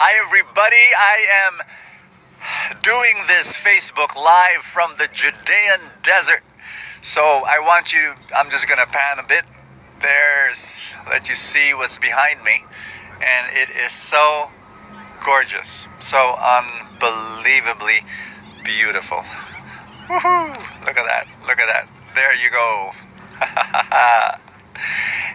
Hi everybody, I am doing this Facebook Live from the Judean desert. So I'm just gonna pan a bit. Let you see what's behind me. And it is so gorgeous, so unbelievably beautiful. Woohoo! Look at that. There you go.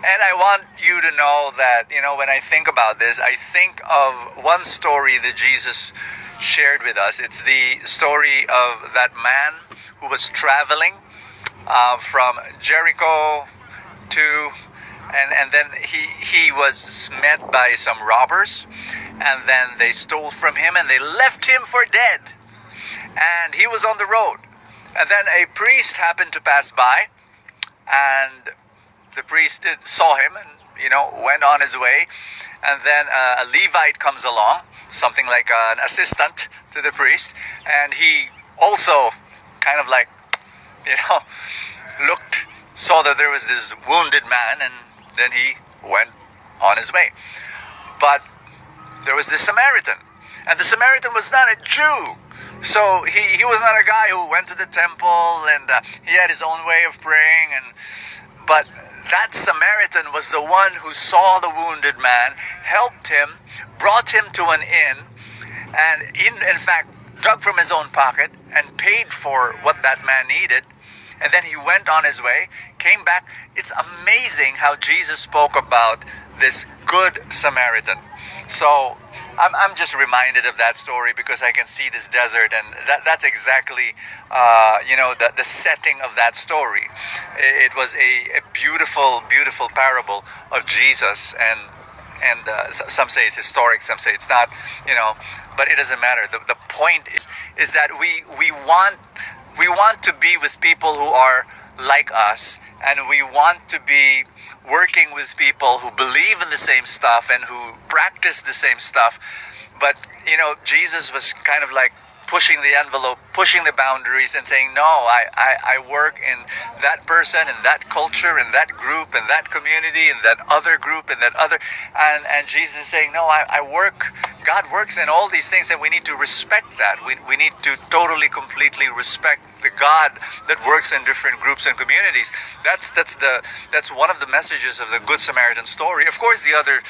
And I want you to know that, when I think about this, I think of one story that Jesus shared with us. It's the story of that man who was traveling from Jericho to, and then he was met by some robbers, and then they stole from him and they left him for dead. And he was on the road. And then a priest happened to pass by, and the priest saw him and, went on his way. And then a Levite comes along, something like an assistant to the priest. And he also kind of like, saw that there was this wounded man, and then he went on his way. But there was this Samaritan. And the Samaritan was not a Jew. So he was not a guy who went to the temple and he had his own way of praying. But that Samaritan was the one who saw the wounded man, helped him, brought him to an inn, and in fact dug from his own pocket and paid for what that man needed. And then he went on his way, came back. It's amazing how Jesus spoke about this good Samaritan. So I'm just reminded of that story because I can see this desert, and that's exactly the setting of that story. It was a beautiful parable of Jesus, and some say it's historic, some say it's not, but it doesn't matter. The point is that we want to be with people who are like us, and we want to be working with people who believe in the same stuff and who practice the same stuff. But, Jesus was kind of like pushing the envelope, pushing the boundaries and saying, no, I work in that person, in that culture, in that group, in that community, in that other group, in that other. And Jesus is saying, no, God works in all these things, and we need to respect that. We need to totally, completely respect the God that works in different groups and communities. That's one of the messages of the Good Samaritan story. Of course, the other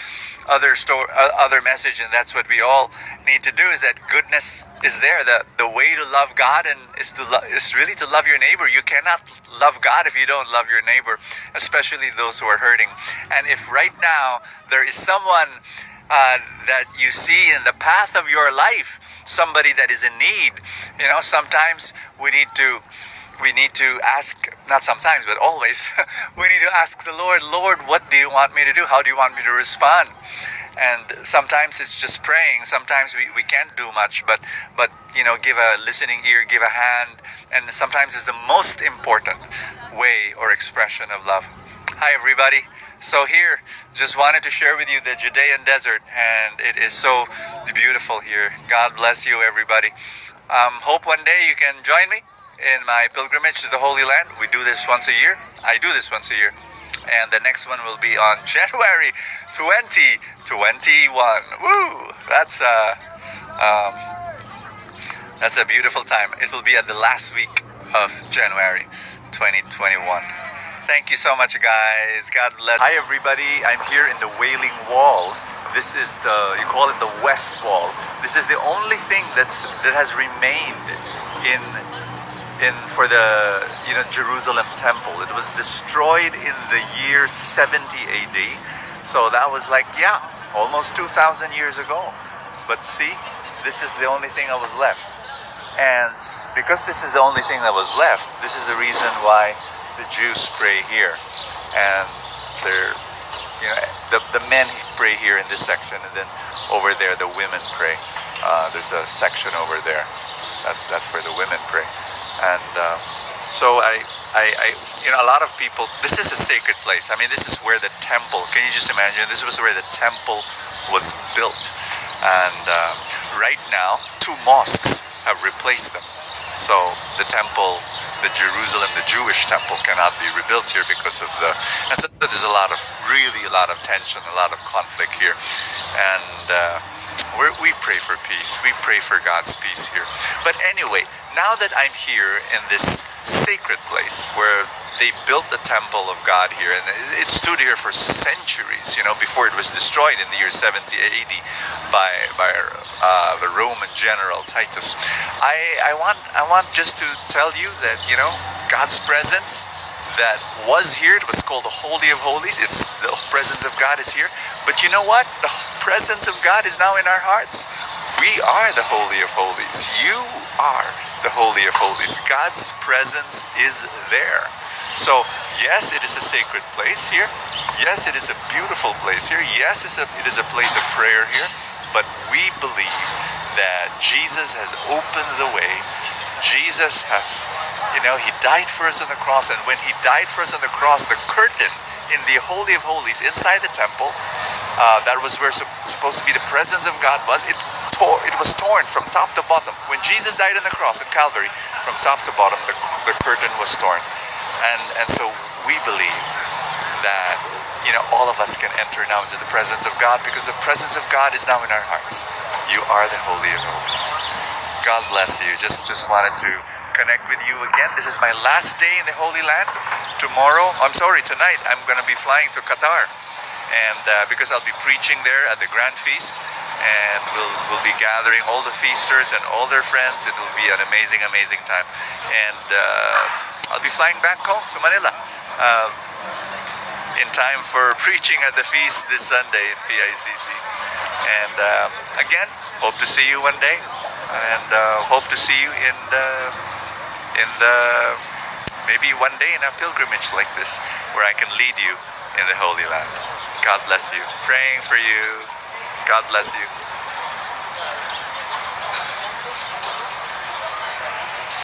message, and that's what we all need to do, is that goodness is there. The way to love God is really to love your neighbor. You cannot love God if you don't love your neighbor, especially those who are hurting. And if right now there is someone that you see in the path of your life, somebody that is in need, sometimes we need to ask, not sometimes, but always, we need to ask the Lord, what do you want me to do? How do you want me to respond? And sometimes it's just praying. Sometimes we can't do much, but give a listening ear, give a hand, and sometimes it's the most important way or expression of love. Hi, everybody. So here, just wanted to share with you the Judean desert, and it is so beautiful here. God bless you, everybody. Hope one day you can join me in my pilgrimage to the Holy Land. We do this once a year. I do this once a year. And the next one will be on January 2021. Woo! That's a beautiful time. It will be at the last week of January 2021. Thank you so much, guys. God bless. Hi, everybody. I'm here in the Wailing Wall. This is you call it the West Wall. This is the only thing that has remained for the Jerusalem temple. It was destroyed in the year 70 AD. So that was like, almost 2,000 years ago. But see, this is the only thing that was left. And because this is the only thing that was left, this is the reason why the Jews pray here, and the men pray here in this section, and then over there the women pray. There's a section over there. That's where the women pray. And so a lot of people. This is a sacred place. I mean, this is where the temple. Can you just imagine? This was where the temple was built, and right now 2 mosques have replaced them. So the temple, the Jerusalem, the Jewish temple, cannot be rebuilt here because of and so there's a lot of tension, a lot of conflict here. And we pray for peace. We pray for God's peace here. But anyway, now that I'm here in this sacred place where they built the temple of God here, and it stood here for centuries, before it was destroyed in the year 70 AD by the Roman general Titus. I want just to tell you that, God's presence that was here, it was called the Holy of Holies. It's the presence of God is here. But you know what? The presence of God is now in our hearts. We are the Holy of Holies. You are the Holy of Holies. God's presence is there. So yes, it is a sacred place here. Yes, it is a beautiful place here. Yes, it is a place of prayer here. But we believe that Jesus has opened the way. Jesus has, he died for us on the cross. And when he died for us on the cross, the curtain in the Holy of Holies inside the temple, that was where supposed to be the presence of God was. It was torn from top to bottom. When Jesus died on the cross at Calvary, from top to bottom, the curtain was torn. And so we believe that, all of us can enter now into the presence of God, because the presence of God is now in our hearts. You are the Holy of Holies. God bless you. Just wanted to connect with you again. This is my last day in the Holy Land. Tonight I'm going to be flying to Qatar, and because I'll be preaching there at the Grand Feast, and we'll be gathering all the feasters and all their friends. It will be an amazing time, and I'll be flying back home to Manila in time for preaching at the feast this Sunday in PICC. And again, hope to see you one day, and hope to see you in the maybe one day in a pilgrimage like this, where I can lead you in the Holy Land. God bless you. Praying for you. God bless you.